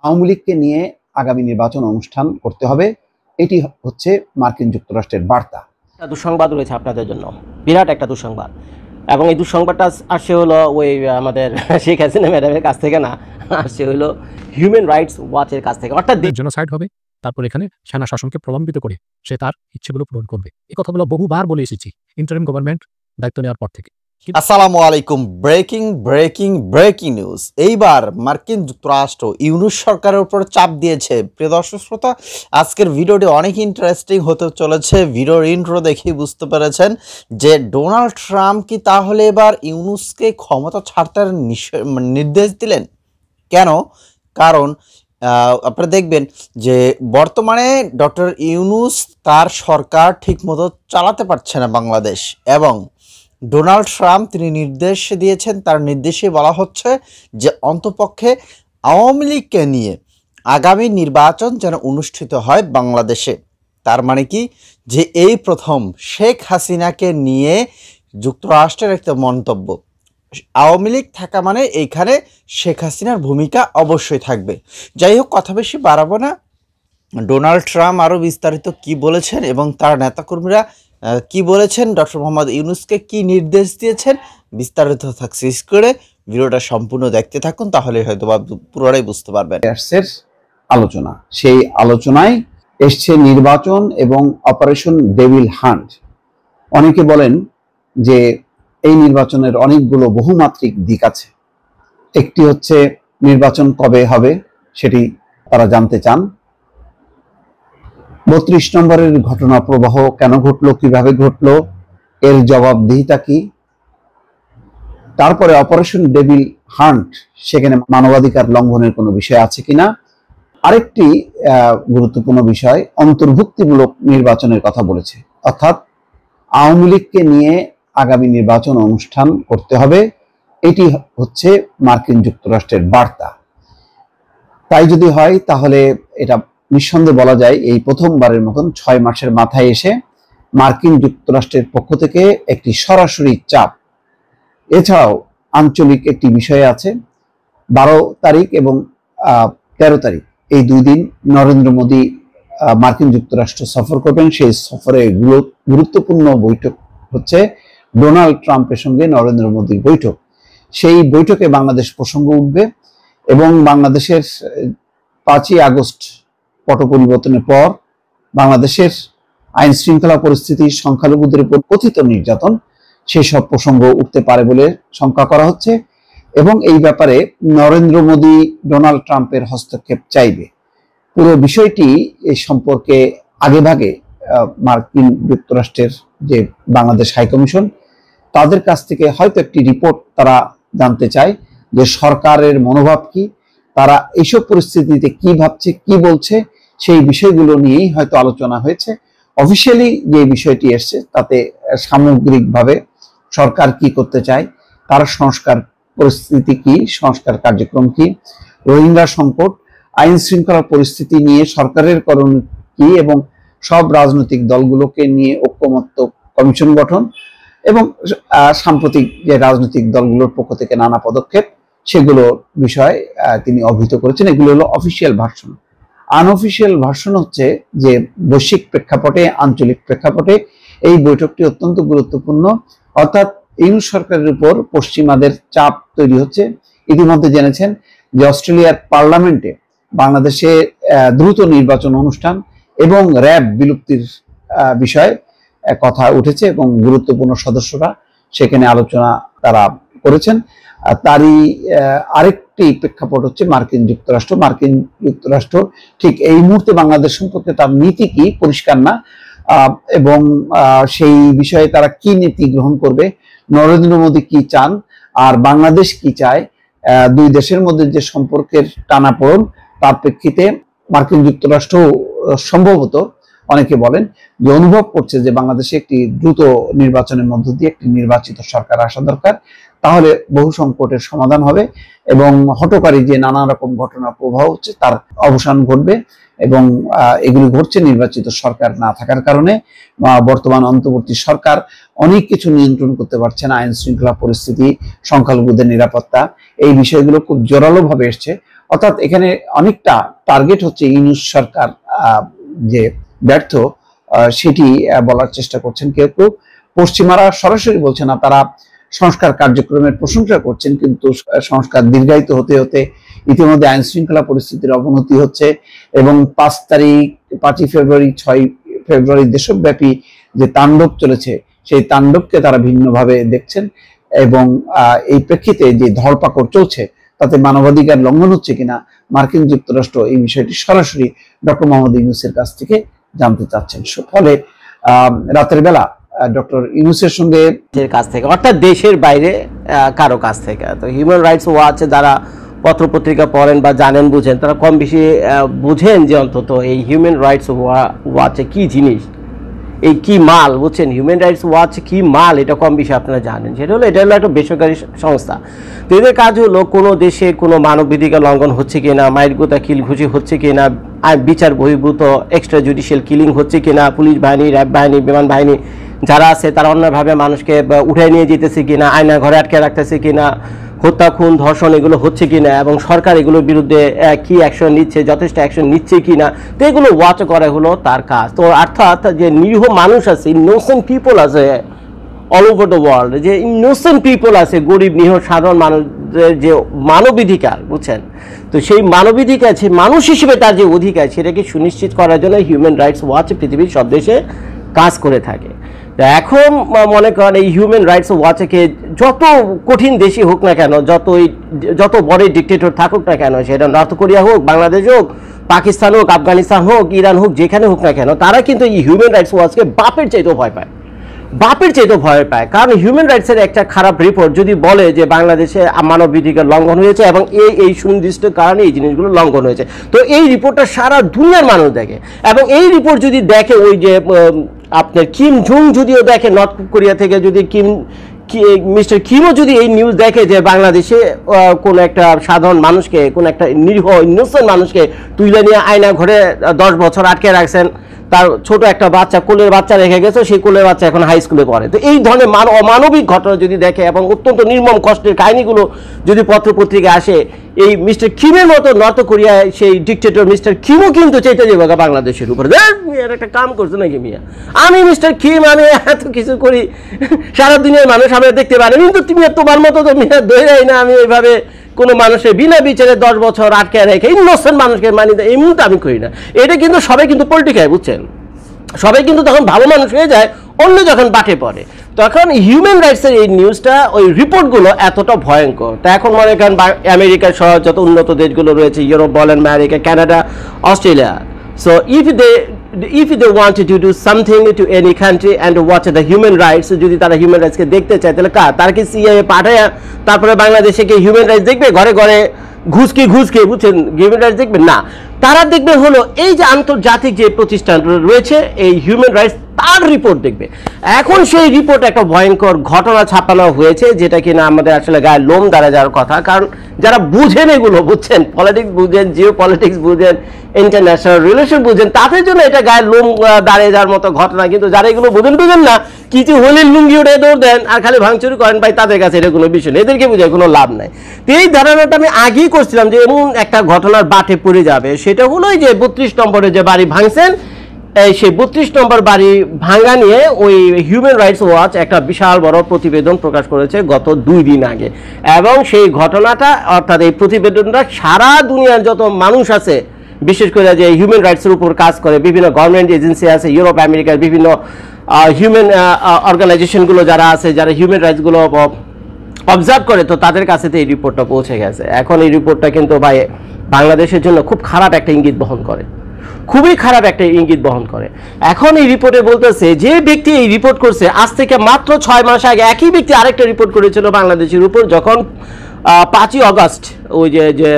আওয়ামী লীগকে নিয়ে আগামী নির্বাচন অনুষ্ঠান করতে হবে, এটি হচ্ছে মার্কিন যুক্তরাষ্ট্রের বার্তা। দুঃসংবাদ রয়েছে আপনাদের জন্য, বিরাট একটা দুঃসংবাদ, এবং এই দুঃসংবাদটা আসছে হলো ওই আমাদের শেখ হাসিনা ম্যাডামের কাছ থেকে না, আসছে হলো হিউম্যান রাইটস ওয়াচের কাছ থেকে। অর্থাৎ জেনোসাইড হবে, তারপর এখানে সেনা শাসনকে প্রলম্বিত করে সে তার ইচ্ছেগুলো পূরণ করবে। এই কথাগুলো বহুবার বলে এসেছি ইন্টারিম গভর্নমেন্ট দায়িত্ব নেওয়ার পর থেকে। আসসালামু আলাইকুম। Breaking news. এইবার মার্কিন যুক্তরাষ্ট্র ইউনূস সরকারের উপর চাপ দিয়েছে। প্রিয় দর্শক শ্রোতা, আজকের ভিডিওটি অনেক ইন্টারেস্টিং হতে চলেছে। ভিডিওর ইন্ট্রো দেখেই বুঝতে পেরেছেন যে ডোনাল্ড ট্রাম্প কি তাহলে এবার ইউনূসকে ক্ষমতা ছাড়তে নির্দেশ দিলেন। কেন? কারণ আপনারা দেখবেন যে বর্তমানে ডক্টর ইউনূস তার সরকার ঠিকমতো চালাতে পারছে না বাংলাদেশ, এবং ডোনাল্ড ট্রাম্প তিনি নির্দেশ দিয়েছেন, তার নির্দেশে বলা হচ্ছে যে অন্তপক্ষে আওয়ামী লীগকে নিয়ে আগামী নির্বাচন যেন অনুষ্ঠিত হয় বাংলাদেশে। তার মানে কি, যে এই প্রথম শেখ হাসিনাকে নিয়ে যুক্তরাষ্ট্রের একটা মন্তব্য। আওয়ামী লীগ থাকা মানে এইখানে শেখ হাসিনার ভূমিকা অবশ্যই থাকবে। যাই হোক, কথা বেশি বাড়াবো না। ডোনাল্ড ট্রাম্প আরও বিস্তারিত কি বলেছেন এবং তার নেতাকর্মীরা কি বলেছেন, ডক্টর মোহাম্মদ ইউনূসকে কি নির্দেশ দিয়েছেন, বিস্তারিত থাকছে স্ক্রিনে। ভিডিওটা সম্পূর্ণ দেখতে থাকুন, তাহলে হয়তো পুরোটাই বুঝতে পারবেন। আলোচনা, সেই আলোচনায় এসছে নির্বাচন এবং অপারেশন ডেভিল হান্ট। অনেকে বলেন যে এই নির্বাচনের অনেকগুলো বহুমাত্রিক দিক আছে। একটি হচ্ছে নির্বাচন কবে হবে সেটি তারা জানতে চান। 32 নম্বরের ঘটনা প্রবাহ কেন ঘটলো, কিভাবে ঘটলো, এর জবাবদিহিতা কি। তারপরে অপারেশন ডেভিল হান্ট, সেখানে মানবাধিকার লঙ্ঘনের কোনো বিষয় আছে কিনা। আরেকটি গুরুত্বপূর্ণ বিষয়, অন্তর্ভুক্তিমূলক নির্বাচনের কথা বলেছে, অর্থাৎ আওয়ামী লীগকে নিয়ে আগামী নির্বাচন অনুষ্ঠান করতে হবে, এটি হচ্ছে মার্কিন যুক্তরাষ্ট্রের বার্তা। তাই যদি হয় তাহলে এটা নিঃসন্দেহে বলা যায় এই প্রথমবারের মতন 6 মাসের মাথায় এসে মার্কিন যুক্তরাষ্ট্রের পক্ষ থেকে একটি সরাসরি চাপ। এছাড়াও আঞ্চলিক একটি বিষয় আছে। 12 তারিখ এবং 13 তারিখ এই 2 দিন নরেন্দ্র মোদী মার্কিন যুক্তরাষ্ট্র সফর করবেন। সেই সফরে গুরুত্বপূর্ণ বৈঠক হচ্ছে ডোনাল্ড ট্রাম্পের সঙ্গে নরেন্দ্র মোদীর বৈঠক। সেই বৈঠকে বাংলাদেশ প্রসঙ্গ উঠবে এবং বাংলাদেশের 5ই আগস্ট পট পরিবর্তনের পর বাংলাদেশের আইন শৃঙ্খলা পরিস্থিতি, সংখ্যালঘুদের উপর কথিত নির্যাতন, সেই সব প্রসঙ্গ উঠতে পারে বলে শঙ্কা করা হচ্ছে। এবং এই ব্যাপারে নরেন্দ্র মোদী ডোনাল্ড ট্রাম্পের হস্তক্ষেপ চাইবে। পুরো বিষয়টি এই সম্পর্কে আগেভাগে মার্কিন যুক্তরাষ্ট্রের যে বাংলাদেশ হাইকমিশন, তাদের কাছ থেকে হয়তো একটি রিপোর্ট তারা জানতে চায় যে সরকারের মনোভাব কি, তারা এইসব পরিস্থিতিতে কি ভাবছে, কি বলছে, সেই বিষয়গুলো নিয়েই হয়তো আলোচনা হয়েছে। অফিসিয়ালি যে বিষয়টি এসছে তাতে সামগ্রিকভাবে সরকার কি করতে চায়, তার সংস্কার পরিস্থিতি কি, সংস্কার কার্যক্রম কি, রোহিঙ্গা সংকট, আইন শৃঙ্খলা পরিস্থিতি নিয়ে সরকারের করণীয় কি, এবং সব রাজনৈতিক দলগুলোকে নিয়ে ঐক্যমত্য কমিশন গঠন, এবং সাম্প্রতিক যে রাজনৈতিক দলগুলোর পক্ষ থেকে নানা পদক্ষেপ, সেগুলো বিষয়ে তিনি অবহিত করেছেন। এগুলো হলো অফিসিয়াল ভার্সন। আনঅফিসিয়াল ভার্সন হচ্ছে যে বৈশ্বিক প্রেক্ষাপটে, আঞ্চলিক প্রেক্ষাপটে এই বৈঠকটি অত্যন্ত গুরুত্বপূর্ণ। অর্থাৎ ইউনূস সরকারের উপর পশ্চিমাদের চাপ তৈরি হচ্ছে। ইতিমধ্যে জেনেছেন যে অস্ট্রেলিয়ার পার্লামেন্টে বাংলাদেশে দ্রুত নির্বাচন অনুষ্ঠান এবং র্যাব বিলুপ্তির বিষয়ে কথা উঠেছে এবং গুরুত্বপূর্ণ সদস্যরা সেখানে আলোচনা তারা করেছেন। তারই আরেকটি প্রেক্ষাপট হচ্ছে মার্কিন যুক্তরাষ্ট্র ঠিক এই মুহূর্তে বাংলাদেশ সম্পর্কে তার নীতি কি পরিষ্কার না, এবং সেই বিষয়ে তারা কি নীতি গ্রহণ করবে, নরেন্দ্র মোদী কি চান আর বাংলাদেশ কি চায়, দুই দেশের মধ্যে যে সম্পর্কের টানাপোড়েন, তার প্রেক্ষিতে মার্কিন যুক্তরাষ্ট্র সম্ভবত অনেকে বলেন যে অনুভব করছে যে বাংলাদেশে একটি দ্রুত নির্বাচনের মধ্য দিয়ে একটি নির্বাচিত সরকার আসা দরকার, তাহলে বহু সংকটের সমাধান হবে এবং হঠকারী যে নানা রকম ঘটনা প্রবাহ হচ্ছে তার অবসান ঘটবে। এবং এগুলি ঘটছে নির্বাচিত সরকার না থাকার কারণে। বর্তমান অন্তর্বর্তী সরকার অনেক কিছু নিয়ন্ত্রণ করতে পারছে না, আইন শৃঙ্খলা পরিস্থিতি, সংখ্যালঘুদের নিরাপত্তা, এই বিষয়গুলো খুব জোরালো ভাবে এসছে। অর্থাৎ এখানে অনেকটা টার্গেট হচ্ছে ইউনূস সরকার যে ব্যর্থ সেটি বলার চেষ্টা করছেন কেউ কেউ। পশ্চিমারা সরাসরি বলছে না, তারা সংস্কার কার্যক্রমের প্রশংসা করছেন, কিন্তু সংস্কার দীর্ঘায়িত হতে হতে ইতিমধ্যে আইন শৃঙ্খলা পরিস্থিতির অবনতি হচ্ছে এবং 5 ফেব্রুয়ারি 6 ফেব্রুয়ারি দেশব্যাপী যে তাণ্ডব চলেছে সেই তাণ্ডবকে তারা ভিন্নভাবে দেখছেন এবং এই প্রেক্ষিতে যে ধরপাকড় চলছে তাতে মানবাধিকার লঙ্ঘন হচ্ছে কিনা মার্কিন যুক্তরাষ্ট্র এই বিষয়টি সরাসরি ডক্টর মোহাম্মদ ইউনূসের কাছ থেকে জানতে চাচ্ছেন। ফলে রাতের বেলা ডক্টর ইউনূসের সঙ্গে কাছ থেকে, অর্থাৎ দেশের বাইরে কারো কাছ থেকে। তো হিউম্যান রাইটস ওয়াচ যারা পত্রপত্রিকা পড়েন বা জানেন বুঝেন, তারা কম বেশি বুঝেন যে অন্তত এই হিউম্যান রাইটস ওয়াচে কি জিনিস, এই কি মাল, বুঝছেন, হিউম্যান রাইটস ওয়াচ কি মাল, এটা কম বেশি আপনারা জানেন। এটা হলো একটা বেসরকারি সংস্থা। তো এদের কাজ হলো কোনো দেশে কোনো মানবাধিকার লঙ্ঘন হচ্ছে কিনা, মাইরগোতা কিলঘুষি হচ্ছে কিনা, বিচার বহির্ভূত এক্সট্রা জুডিশিয়াল কিলিং হচ্ছে কিনা, পুলিশ বাহিনী, র্যাব বাহিনী, বিমান বাহিনী যারা আছে তারা অন্যভাবে মানুষকে উঠে নিয়ে যেতেছে কিনা, আয়না ঘরে আটকে রাখতেছে কিনা, হত্যা, খুন, ধর্ষণ এগুলো হচ্ছে কিনা, এবং সরকার এগুলোর বিরুদ্ধে কি অ্যাকশন নিচ্ছে, যথেষ্ট অ্যাকশন নিচ্ছে কিনা, তো এগুলো ওয়াচ করা হলো তার কাজ। তো অর্থাৎ যে নিরীহ মানুষ আছে, ইনোসেন্ট পিপল আছে অল ওভার দ্য ওয়ার্ল্ড, যে ইনোসেন্ট পিপল আছে, গরিব নিরীহ সাধারণ মানুষদের যে মানবাধিকার, বুঝছেন, তো সেই মানবাধিকার, সেই মানুষ হিসেবে তার যে অধিকার সেটাকে সুনিশ্চিত করার জন্য হিউম্যান রাইটস ওয়াচ পৃথিবীর সব দেশে কাজ করে থাকে। এখন মনে করেন এই হিউম্যান রাইটস ওয়াচকে যত কঠিন দেশই হোক না কেন, যত বড় ডিক্টেটর থাকুক না কেন, সেটা নর্থ কোরিয়া হোক, বাংলাদেশ হোক, পাকিস্তান হোক, আফগানিস্তান হোক, ইরান হোক, যেখানে হোক না কেন, তারা কিন্তু এই হিউম্যান রাইটস ওয়াচকে বাপের চাইতেও ভয় পায়, বাপের চাইতেও ভয় পায়। কারণ হিউম্যান রাইটসের একটা খারাপ রিপোর্ট যদি বলে যে বাংলাদেশে মানবাধিকার লঙ্ঘন হয়েছে এবং এই সুনির্দিষ্ট কারণে এই জিনিসগুলো লঙ্ঘন হয়েছে, তো এই রিপোর্টটা সারা দুনিয়ার মানুষ দেখে। এবং এই রিপোর্ট যদি দেখে ওই যে আপনার কিম জং যদিও দেখে, নর্থ কোরিয়া থেকে যদি মিস্টার কিমও যদি এই নিউজ দেখে যে বাংলাদেশে কোনো একটা সাধারণ মানুষকে, কোনো একটা নিরীহ ইনোসেন্ট মানুষকে তুলে নিয়ে আয়না ঘরে 10 বছর আটকে রাখছেন, তার ছোট একটা বাচ্চা, কোলের বাচ্চা রেখে গেছে, সেই কোলের বাচ্চা এখন হাই স্কুলে পড়ে, তো এই ধরনের অমানবিক ঘটনা যদি দেখে এবং অত্যন্ত নির্মম কষ্টের কাহিনীগুলো যদি পত্রপত্রিকা আসে, এই মিস্টার কিমের মতো নর্থ কোরিয়ায় সেই ডিক্টেটর মিস্টার কিমও কিন্তু চাইতে যাবে বাংলাদেশের উপরে, একটা কাম করছে নাকি মিয়া, আমি মিস্টার কিম, আমি এত কিছু করি, সারা দুনিয়ার মানুষ আমরা দেখতে পারে, কিন্তু তুমি তোমার মতো তো মিয়া ধরেই না আমি এইভাবে কোনো মানুষের বিনা বিচারে 10 বছর আটকে রেখে ইনোসেন্ট মানুষকে মানি দেয়, এই মুহূর্তে আমি করি না। এটা কিন্তু সবাই কিন্তু পলিটিকায়, বুঝছেন, সবাই কিন্তু তখন ভালো মানুষ হয়ে যায় অন্য যখন বাটে পড়ে, তখন হিউম্যান রাইটসের এই নিউজটা, ওই রিপোর্টগুলো এতটা ভয়ঙ্কর। তা এখন মনে করেন আমেরিকার সহ যত উন্নত দেশগুলো রয়েছে, ইউরোপ বলেন, America, Canada, Australia, so if they wanted to do something to any country and watch the human rights, যদি তারা হিউম্যান রাইটসকে দেখতে চায় তাহলে তারা কি সিআইএ পাঠায় তারপরে বাংলাদেশে কি হিউম্যান রাইটস দেখবে, ঘরে ঘরে ঘুষকে, বুঝছেন, হিউম্যান রাইটস দেখবে না, তারা দেখবে হলো এই যে আন্তর্জাতিক যে প্রতিষ্ঠান রয়েছে এই হিউম্যান রাইটস, তার রিপোর্ট দেখবে। এখন সেই রিপোর্ট একটা ভয়ঙ্কর ঘটনা ছাপানো হয়েছে, যেটা কিনা আমাদের আসলে গায়ে লোম দাঁড়া যাওয়ার কথা, কারণ যারা বুঝেন এগুলো, বুঝছেন, পলিটিক্স বুঝেন, জিও পলিটিক্স বুঝেন, ইন্টারন্যাশনাল রিলেশন বুঝেন, তাদের জন্য এটা গায়ে লোম দাঁড়িয়ে যাওয়ার মতো ঘটনা। কিন্তু যারা এগুলো বুঝেন না, কিছু হলির লুঙ্গি উঠে দৌড় দেন আর খালি ভাঙচুরি করেন, ভাই তাদের কাছে এটা কোনো বিষয় নেই, এদেরকে বুঝে কোনো লাভ নাই। তো এই ধারণাটা আমি আগেই করছিলাম যে এমন একটা ঘটনার বাটে পড়ে যাবে, সেটা হলো যে 32 নম্বরে যে বাড়ি ভাঙছেন, সেই 32 নম্বর বাড়ি ভাঙা নিয়ে ওই হিউম্যান রাইটস ওয়াচ একটা বিশাল বড় প্রতিবেদন প্রকাশ করেছে গত 2 দিন আগে, এবং সেই ঘটনাটা, অর্থাৎ এই প্রতিবেদনটা সারা দুনিয়ার যত মানুষ আছে, বিশেষ করে যে হিউম্যান রাইটসের উপর কাজ করে বিভিন্ন গভর্নমেন্ট এজেন্সি আছে, ইউরোপ, আমেরিকার বিভিন্ন হিউম্যান অর্গানাইজেশনগুলো যারা আছে, যারা হিউম্যান রাইটসগুলো অবজার্ভ করে, তো তাদের কাছে তো এই রিপোর্টটা পৌঁছে গেছে। এখন এই রিপোর্টটা কিন্তু ভাই বাংলাদেশের জন্য খুব খারাপ একটা ইঙ্গিত বহন করে, খুবই খারাপ একটা ইঙ্গিত বহন করে। এখন এই রিপোর্টে বলতেছে যে ব্যক্তি এই রিপোর্ট করছে, আজ থেকে মাত্র 6 মাস আগে একই ব্যক্তি আরেকটা রিপোর্ট করেছিল বাংলাদেশের উপর, যখন 5ই আগস্ট ওই যে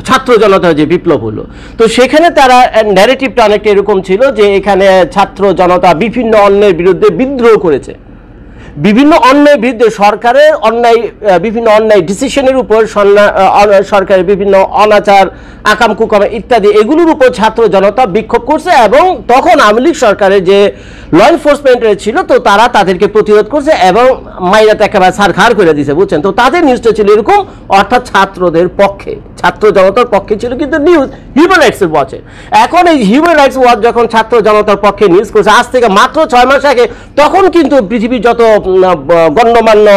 ছাত্র জনতার যে বিপ্লব হলো, তো সেখানে তারা ন্যারেটিভটা অনেকটা এরকম ছিল যে এখানে ছাত্র জনতা বিভিন্ন অন্যের বিরুদ্ধে বিদ্রোহ করেছে, বিভিন্ন অন্যায় বিরুদ্ধে সরকারের অন্যায় বিভিন্ন অন্যায় ডিসিশনের উপর সরকারের বিভিন্ন অনাচার আকাম কুকাম ইত্যাদি এগুলোর উপর ছাত্র জনতা বিক্ষোভ করছে এবং তখন আওয়ামী লীগ সরকারের যে ল এনফোর্সমেন্টের ছিল তো তারা তাদেরকে প্রতিরোধ করছে এবং মাইরাতে একেবারে সারখার করে দিয়েছে, বুঝছেন। তো তাদের নিউজটা ছিল এরকম, অর্থাৎ ছাত্রদের পক্ষে, ছাত্র জনতার পক্ষে ছিল কিন্তু নিউজ হিউম্যান রাইটস ওয়াচে। এখন এই হিউম্যান রাইটস ওয়াচ যখন ছাত্র জনতার পক্ষে নিউজ করছে আজ থেকে মাত্র 6 মাস আগে, তখন কিন্তু পৃথিবীর যত গণ্যমান্য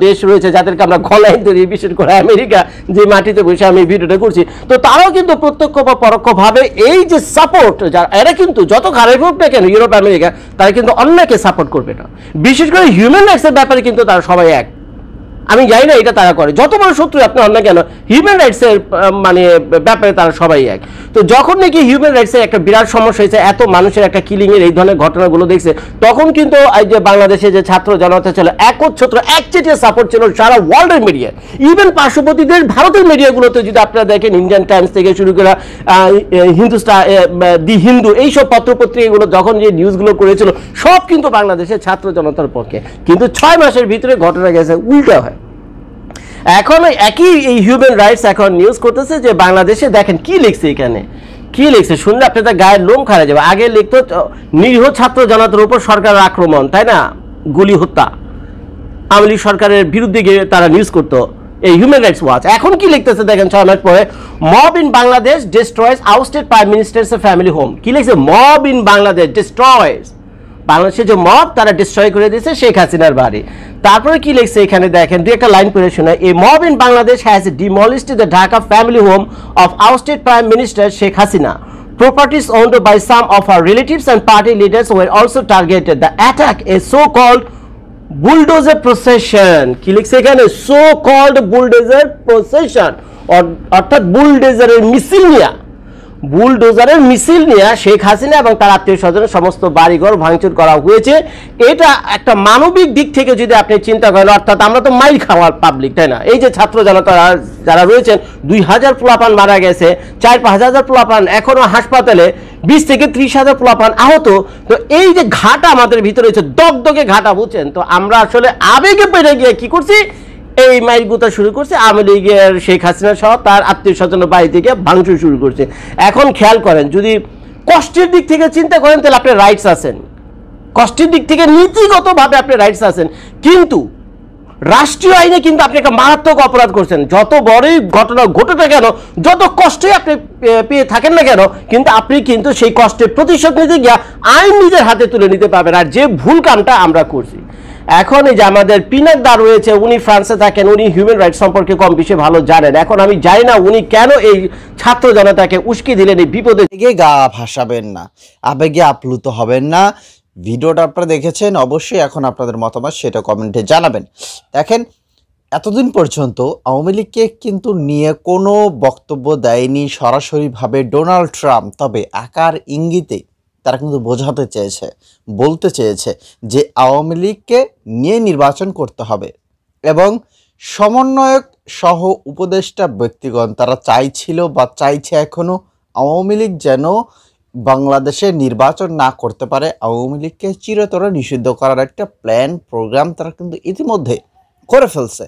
দেশ রয়েছে যাদেরকে আমরা গলায় ধরি, বিশেষ করে আমেরিকা, যে মাটিতে বসে আমি ভিডিওটা করছি, তো তারাও কিন্তু প্রত্যক্ষ বা পরোক্ষভাবে এই যে সাপোর্ট, এরা কিন্তু যত খারাপ হোক না কেন ইউরোপ আমেরিকা, তারা কিন্তু অন্যকে সাপোর্ট করবে না। বিশেষ করে হিউম্যান রাইটসের ব্যাপারে কিন্তু তারা সবাই এক। আমি জানি না এটা তারা করে, যত বড় শত্রু আপনি অন্য কেন হিউম্যান রাইটসের মানে ব্যাপারে তারা সবাই এক। তো যখন নাকি হিউম্যান রাইটসের একটা বিরাট সমস্যা হয়েছে, এত মানুষের একটা কিলিংয়ের এই ধরনের ঘটনাগুলো দেখছে, তখন কিন্তু এই যে বাংলাদেশে যে ছাত্র জনতা ছিল একচ্ছত্র একচেটিয়া সাপোর্ট ছিল সারা ওয়ার্ল্ডের মিডিয়া, ইভেন পার্শ্ববর্তী দেশ ভারতের মিডিয়াগুলোতে যদি আপনারা দেখেন, ইন্ডিয়ান টাইমস থেকে শুরু করে হিন্দুস্তান, দি হিন্দু, এইসব পত্রপত্রিকাগুলো যখন যে নিউজগুলো করেছিল সব কিন্তু বাংলাদেশের ছাত্র জনতার পক্ষে। কিন্তু 6 মাসের ভিতরে ঘটনা গেছে উল্টা হয়। এখন একই এই হিউম্যান রাইটস এখন নিউজ করতেছে যে বাংলাদেশে দেখেন কি লিখছে, এখানে কি লিখছে শুনলে আপনাদের গায়ের লোম খাড়া যাবে। আগে লিখতো নিরীহ ছাত্র জনতার উপর সরকারের আক্রমণ, তাই না, গুলি হত্যা, আওয়ামী লীগ সরকারের বিরুদ্ধে গিয়ে তারা নিউজ করতো এই হিউম্যান রাইটস ওয়াচ। এখন কি লিখতেছে দেখেন 6 মাস পরে, mob in Bangladesh destroys ousted prime ministers family home. কি লিখছে, মব ইন বাংলাদেশ ডিস্ট্রয়েস, বাংলাদেশের যে মব তারা ডিস্ট্রয় করে দিয়েছে শেখ হাসিনার বাড়ি। তারপরে কি লিখছে এখানে দেখেন, দুই একটা লাইন পড়ে শোনায়, a mob in Bangladesh has demolished the Dhaka family home of ousted prime minister Sheikh Hasina. Properties owned by some of her relatives and party leaders were also targeted. The attack, a so-called bulldozer procession, কি লিখছে এখানে, so called bulldozer procession, অর্থাৎ বুলডোজারের মিছিল নিয়ে, বুলডোজারের মিছিল নিয়ে শেখ হাসিনা এবং তার আত্মীয় স্বজনের সমস্ত বাড়িঘর ভাঙচুর করা হয়েছে। এটা একটা মানবিক দিক থেকে যদি আপনি চিন্তা করেন, অর্থাৎ আমরা তো মাইল খাওয়ার পাবলিক, তাই না। এই যে ছাত্র জনতা যারা রয়েছেন, 2000 পোলাপান মারা গেছে, 4-5 পোলাপান এখনো হাসপাতালে, 20 থেকে 30,000 পোলাপান আহত। তো এই যে ঘাটা আমাদের ভিতরে রয়েছে, দগদগে ঘাটা, বুঝছেন। তো আমরা আসলে আবেগে পেরে গিয়ে কি করছি, এই মাইল গুতা শুরু করছে, আওয়ামী লীগের শেখ হাসিনা সহ তার আত্মীয় স্বজনের বাড়ি থেকে ভাঙচুর শুরু করছে। এখন খেয়াল করেন, যদি কষ্টের দিক থেকে চিন্তা করেন তাহলে আপনি রাইটস আছেন, কষ্টের দিক থেকে নীতিগতভাবে আপনি রাইটস আছেন, কিন্তু রাষ্ট্রীয় আইনে কিন্তু আপনি একটা মারাত্মক অপরাধ করছেন। যত বড়ই ঘটনা ঘটে না কেন, যত কষ্টই আপনি পেয়ে থাকেন না কেন, কিন্তু আপনি কিন্তু সেই কষ্টের প্রতিশোধ নিতে গিয়ে আইন নিজের হাতে তুলে নিতে পারবেন। আর যে ভুল কামটা আমরা করছি, এখন এই যে আমাদের পিনাক দা রয়েছে, উনি ফ্রান্সে থাকেন, উনি হিউম্যান রাইটস সম্পর্কে কম বেশি ভালো জানেন। এখন আমি জানি না উনি কেন এই ছাত্র জনতাকে উস্কে দিলেন এই বিপদে। গা ভাসাবেন না, আবেগে আপ্লুত হবেন না। ভিডিওটা আপনারা দেখেছেন, অবশ্যই এখন আপনাদের মতামত সেটা কমেন্টে জানাবেন। দেখেন, এতদিন পর্যন্ত আওয়ামী লীগকে কিন্তু নিয়ে কোনো বক্তব্য দেয়নি সরাসরিভাবে ডোনাল্ড ট্রাম্প, তবে আকার ইঙ্গিতে তারা কিন্তু বোঝাতে চেয়েছে, বলতে চেয়েছে যে আওয়ামী লীগকে নিয়ে নির্বাচন করতে হবে। এবং সমন্বয়ক সহ উপদেষ্টা ব্যক্তিগণ তারা চাইছিল বা চাইছে এখনও আওয়ামী লীগ যেন বাংলাদেশে নির্বাচন না করতে পারে, আওয়ামী লীগকে চিরতরে নিষিদ্ধ করার একটা প্ল্যান প্রোগ্রাম তারা কিন্তু ইতিমধ্যে করে ফেলছে।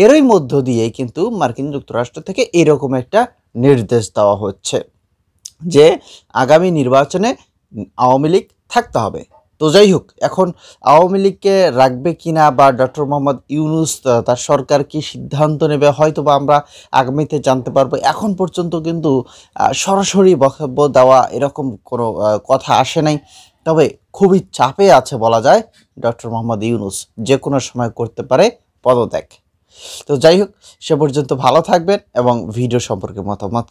এরই মধ্য দিয়ে কিন্তু মার্কিন যুক্তরাষ্ট্র থেকে এরকম একটা নির্দেশ দেওয়া হচ্ছে যে আগামী নির্বাচনে আওয়ামী লীগ থাকতে হবে। তো যাই হোক, এখন আওয়ামী লীগকে রাখবে কিনা বা ডক্টর মোহাম্মদ ইউনূস তার সরকার কি সিদ্ধান্ত নেবে হয়তো বা আমরা আগামীতে জানতে পারবো। এখন পর্যন্ত কিন্তু সরাসরি বক্তব্য দেওয়া এরকম কোনো কথা আসে নাই, তবে খুবই চাপে আছে বলা যায় ডক্টর মোহাম্মদ ইউনূস, যে কোনো সময় করতে পারে পদত্যাগ। তো যাই হোক, সে পর্যন্ত ভালো থাকবেন এবং ভিডিও সম্পর্কে মতামত